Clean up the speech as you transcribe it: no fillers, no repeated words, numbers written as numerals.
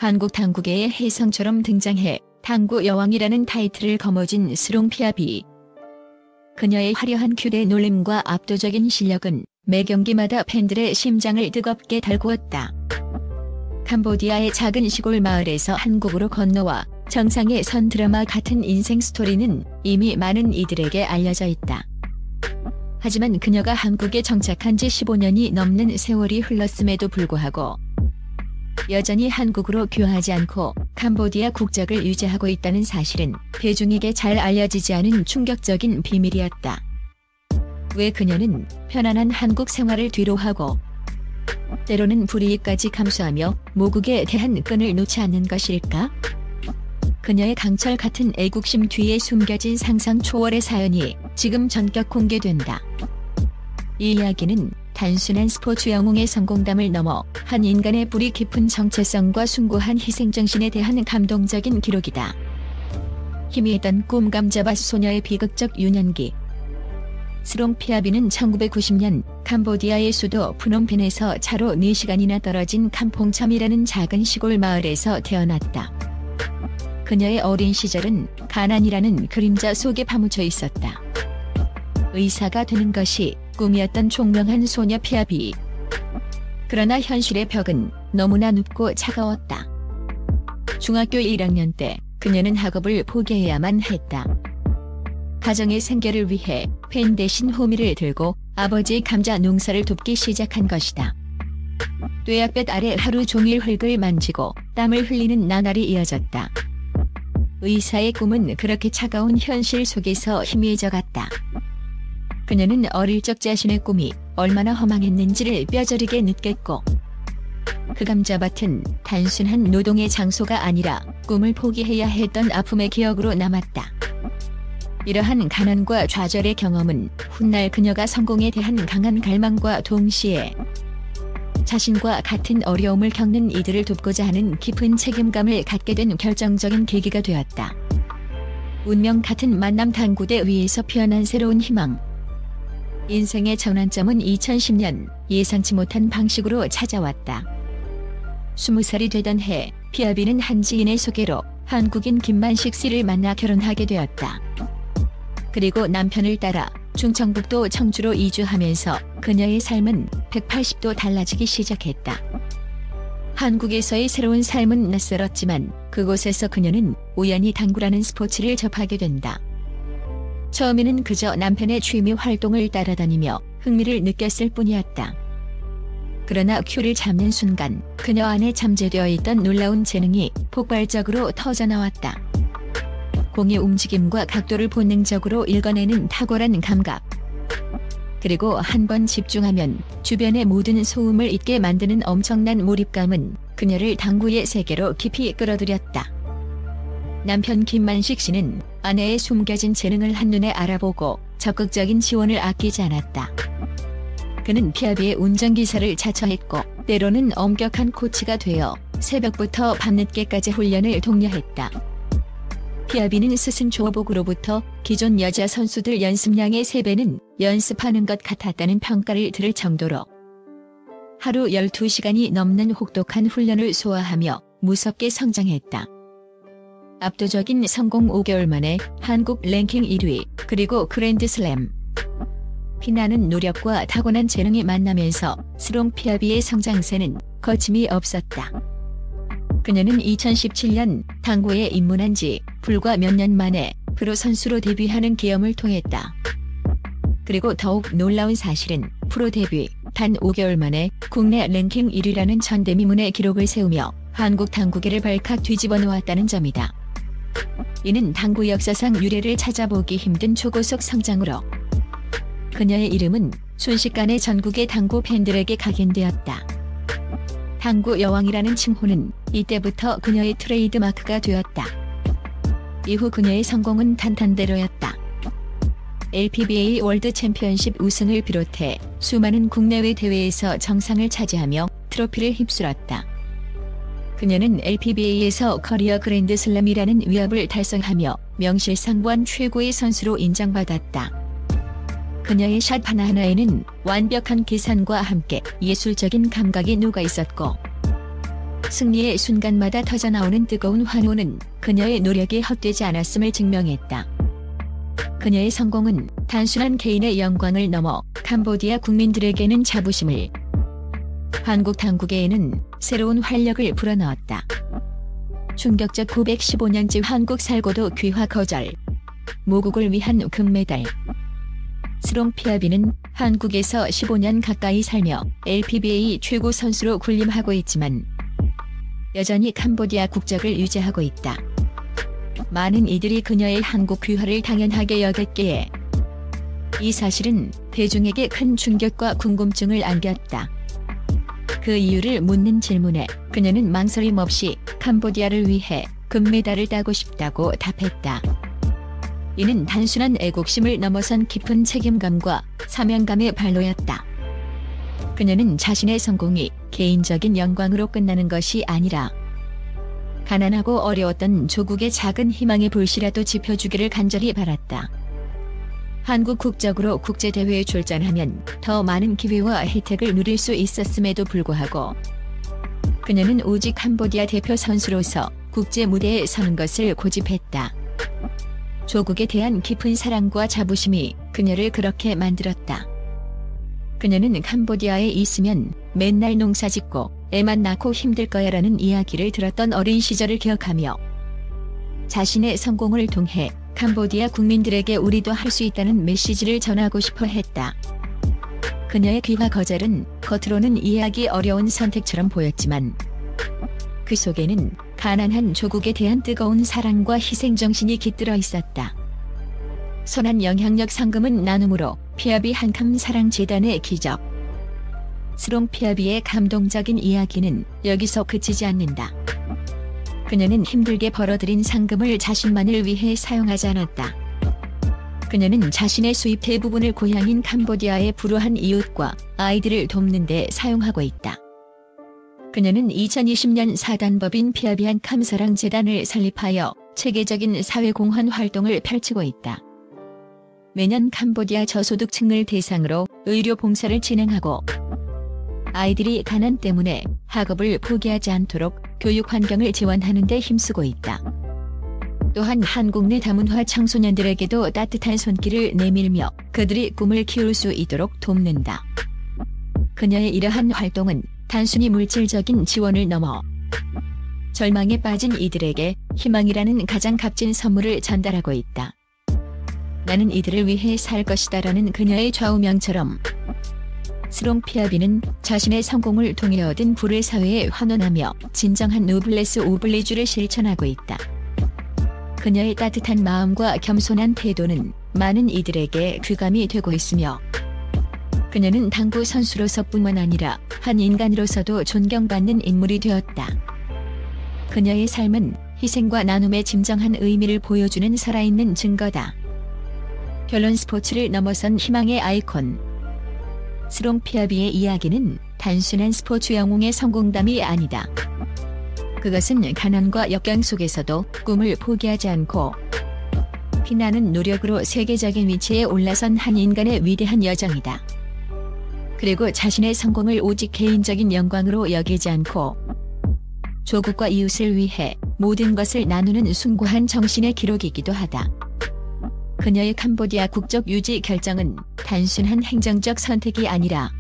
한국 당구계의 혜성처럼 등장해 당구 여왕이라는 타이틀을 거머쥔 스롱피아비. 그녀의 화려한 큐대 놀림과 압도적인 실력은 매 경기마다 팬들의 심장을 뜨겁게 달구었다. 캄보디아의 작은 시골 마을에서 한국으로 건너와 정상에 선 드라마 같은 인생 스토리는 이미 많은 이들에게 알려져 있다. 하지만 그녀가 한국에 정착한 지 15년이 넘는 세월이 흘렀음에도 불구하고 여전히 한국으로 귀화하지 않고 캄보디아 국적을 유지하고 있다는 사실은 대중에게 잘 알려지지 않은 충격적인 비밀이었다. 왜 그녀는 편안한 한국 생활을 뒤로하고 때로는 불이익까지 감수하며 모국에 대한 끈을 놓지 않는 것일까? 그녀의 강철 같은 애국심 뒤에 숨겨진 상상 초월의 사연이 지금 전격 공개된다. 이 이야기는 단순한 스포츠 영웅의 성공담을 넘어 한 인간의 뿌리 깊은 정체성과 숭고한 희생정신에 대한 감동적인 기록이다. 희미했던 꿈 감자밭 소녀의 비극적 유년기. 스롱피아비는 1990년 캄보디아의 수도 프놈펜에서 차로 4시간이나 떨어진 캄퐁참이라는 작은 시골 마을에서 태어났다. 그녀의 어린 시절은 가난이라는 그림자 속에 파묻혀 있었다. 의사가 되는 것이 꿈이었던 총명한 소녀 피아비. 그러나 현실의 벽은 너무나 눕고 차가웠다. 중학교 1학년 때 그녀는 학업을 포기해야만 했다. 가정의 생계를 위해 펜 대신 호미를 들고 아버지의 감자 농사를 돕기 시작한 것이다. 뙤약볕 아래 하루 종일 흙을 만지고 땀을 흘리는 나날이 이어졌다. 의사의 꿈은 그렇게 차가운 현실 속에서 희미해져 갔다. 그녀는 어릴 적 자신의 꿈이 얼마나 허망했는지를 뼈저리게 느꼈고 그 감자밭은 단순한 노동의 장소가 아니라 꿈을 포기해야 했던 아픔의 기억으로 남았다. 이러한 가난과 좌절의 경험은 훗날 그녀가 성공에 대한 강한 갈망과 동시에 자신과 같은 어려움을 겪는 이들을 돕고자 하는 깊은 책임감을 갖게 된 결정적인 계기가 되었다. 운명 같은 만남 당구대 위에서 피어난 새로운 희망. 인생의 전환점은 2010년 예상치 못한 방식으로 찾아왔다. 20살이 되던 해 피아비는 한 지인의 소개로 한국인 김만식 씨를 만나 결혼하게 되었다. 그리고 남편을 따라 충청북도 청주로 이주하면서 그녀의 삶은 180도 달라지기 시작했다. 한국에서의 새로운 삶은 낯설었지만 그곳에서 그녀는 우연히 당구라는 스포츠를 접하게 된다. 처음에는 그저 남편의 취미 활동을 따라다니며 흥미를 느꼈을 뿐이었다. 그러나 큐를 잡는 순간 그녀 안에 잠재되어 있던 놀라운 재능이 폭발적으로 터져나왔다. 공의 움직임과 각도를 본능적으로 읽어내는 탁월한 감각. 그리고 한 번 집중하면 주변의 모든 소음을 잊게 만드는 엄청난 몰입감은 그녀를 당구의 세계로 깊이 끌어들였다. 남편 김만식 씨는 아내의 숨겨진 재능을 한눈에 알아보고 적극적인 지원을 아끼지 않았다. 그는 피아비의 운전기사를 자처했고 때로는 엄격한 코치가 되어 새벽부터 밤늦게까지 훈련을 독려했다. 피아비는 스승 조복으로부터 기존 여자 선수들 연습량의 3배는 연습하는 것 같았다는 평가를 들을 정도로 하루 12시간이 넘는 혹독한 훈련을 소화하며 무섭게 성장했다. 압도적인 성공 5개월 만에 한국 랭킹 1위 그리고 그랜드슬램. 피나는 노력과 타고난 재능이 만나면서 스롱피아비의 성장세는 거침이 없었다. 그녀는 2017년 당구에 입문한 지 불과 몇 년 만에 프로 선수로 데뷔하는 기염을 통했다. 그리고 더욱 놀라운 사실은 프로 데뷔 단 5개월 만에 국내 랭킹 1위라는 전대미문의 기록을 세우며 한국 당구계를 발칵 뒤집어 놓았다는 점이다. 이는 당구 역사상 유례를 찾아보기 힘든 초고속 성장으로 그녀의 이름은 순식간에 전국의 당구 팬들에게 각인되었다. 당구 여왕이라는 칭호는 이때부터 그녀의 트레이드 마크가 되었다. 이후 그녀의 성공은 탄탄대로였다. LPBA 월드 챔피언십 우승을 비롯해 수많은 국내외 대회에서 정상을 차지하며 트로피를 휩쓸었다. 그녀는 LPBA에서 커리어 그랜드슬램이라는 위협을 달성하며 명실상부한 최고의 선수로 인정받았다. 그녀의 샷 하나하나에는 완벽한 계산과 함께 예술적인 감각이 녹아 있었고 승리의 순간마다 터져나오는 뜨거운 환호는 그녀의 노력이 헛되지 않았음을 증명했다. 그녀의 성공은 단순한 개인의 영광을 넘어 캄보디아 국민들에게는 자부심을, 한국 당국에는 새로운 활력을 불어넣었다. 충격적 고백. 15년째 한국 살고도 귀화 거절. 모국을 위한 금메달. 스롱피아비는 한국에서 15년 가까이 살며 LPBA 최고 선수로 군림하고 있지만 여전히 캄보디아 국적을 유지하고 있다. 많은 이들이 그녀의 한국 귀화를 당연하게 여겼기에 이 사실은 대중에게 큰 충격과 궁금증을 안겼다. 그 이유를 묻는 질문에 그녀는 망설임 없이 캄보디아를 위해 금메달을 따고 싶다고 답했다. 이는 단순한 애국심을 넘어선 깊은 책임감과 사명감의 발로였다. 그녀는 자신의 성공이 개인적인 영광으로 끝나는 것이 아니라 가난하고 어려웠던 조국의 작은 희망의 불씨라도 지펴주기를 간절히 바랐다. 한국 국적으로 국제대회에 출전하면 더 많은 기회와 혜택을 누릴 수 있었음에도 불구하고 그녀는 오직 캄보디아 대표 선수로서 국제 무대에 서는 것을 고집했다. 조국에 대한 깊은 사랑과 자부심이 그녀를 그렇게 만들었다. 그녀는 캄보디아에 있으면 맨날 농사짓고 애만 낳고 힘들 거야라는 이야기를 들었던 어린 시절을 기억하며 자신의 성공을 통해 캄보디아 국민들에게 우리도 할 수 있다는 메시지를 전하고 싶어 했다. 그녀의 귀화 거절은 겉으로는 이해하기 어려운 선택처럼 보였지만 그 속에는 가난한 조국에 대한 뜨거운 사랑과 희생정신이 깃들어 있었다. 선한 영향력 상금은 나눔으로 피아비 한캄 사랑재단의 기적. 스롱피아비의 감동적인 이야기는 여기서 그치지 않는다. 그녀는 힘들게 벌어들인 상금을 자신만을 위해 사용하지 않았다. 그녀는 자신의 수입 대부분을 고향인 캄보디아의 불우한 이웃과 아이들을 돕는 데 사용하고 있다. 그녀는 2020년 사단법인 피아비 한캄 사랑재단을 설립하여 체계적인 사회공헌 활동을 펼치고 있다. 매년 캄보디아 저소득층을 대상으로 의료 봉사를 진행하고 아이들이 가난 때문에 학업을 포기하지 않도록 교육 환경을 지원하는 데 힘쓰고 있다. 또한 한국 내 다문화 청소년들에게도 따뜻한 손길을 내밀며 그들이 꿈을 키울 수 있도록 돕는다. 그녀의 이러한 활동은 단순히 물질적인 지원을 넘어 절망에 빠진 이들에게 희망이라는 가장 값진 선물을 전달하고 있다. 나는 이들을 위해 살 것이다라는 그녀의 좌우명처럼 스롱피아비는 자신의 성공을 통해 얻은 부를 사회에 환원하며 진정한 노블레스 오블리주를 실천하고 있다. 그녀의 따뜻한 마음과 겸손한 태도는 많은 이들에게 귀감이 되고 있으며 그녀는 당구 선수로서뿐만 아니라 한 인간으로서도 존경받는 인물이 되었다. 그녀의 삶은 희생과 나눔의 진정한 의미를 보여주는 살아있는 증거다. 결론. 스포츠를 넘어선 희망의 아이콘. 스롱피아비의 이야기는 단순한 스포츠 영웅의 성공담이 아니다. 그것은 가난과 역경 속에서도 꿈을 포기하지 않고 피나는 노력으로 세계적인 위치에 올라선 한 인간의 위대한 여정이다. 그리고 자신의 성공을 오직 개인적인 영광으로 여기지 않고 조국과 이웃을 위해 모든 것을 나누는 숭고한 정신의 기록이기도 하다. 그녀의 캄보디아 국적 유지 결정은 단순한 행정적 선택이 아니라